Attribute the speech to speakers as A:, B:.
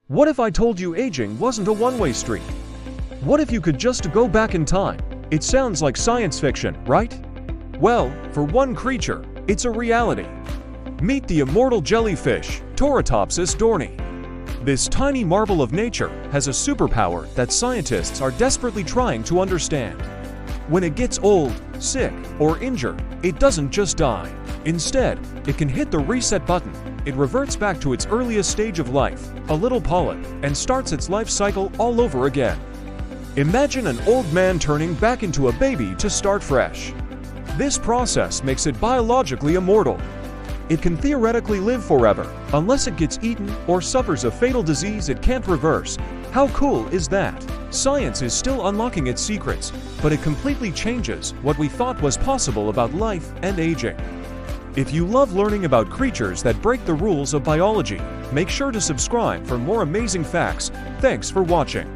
A: What if I told you aging wasn't a one-way street? What if you could just go back in time? It sounds like science fiction, right? Well, for one creature, it's a reality. Meet the immortal jellyfish, Torotopsis dohrnii. This tiny marvel of nature has a superpower that scientists are desperately trying to understand. When it gets old, sick, or injured, it doesn't just die. Instead, it can hit the reset button. It reverts back to its earliest stage of life, a little polyp, and starts its life cycle all over again. Imagine an old man turning back into a baby to start fresh. This process makes it biologically immortal. It can theoretically live forever, unless it gets eaten or suffers a fatal disease it can't reverse. How cool is that? Science is still unlocking its secrets, but it completely changes what we thought was possible about life and aging. If you love learning about creatures that break the rules of biology, make sure to subscribe for more amazing facts. Thanks for watching.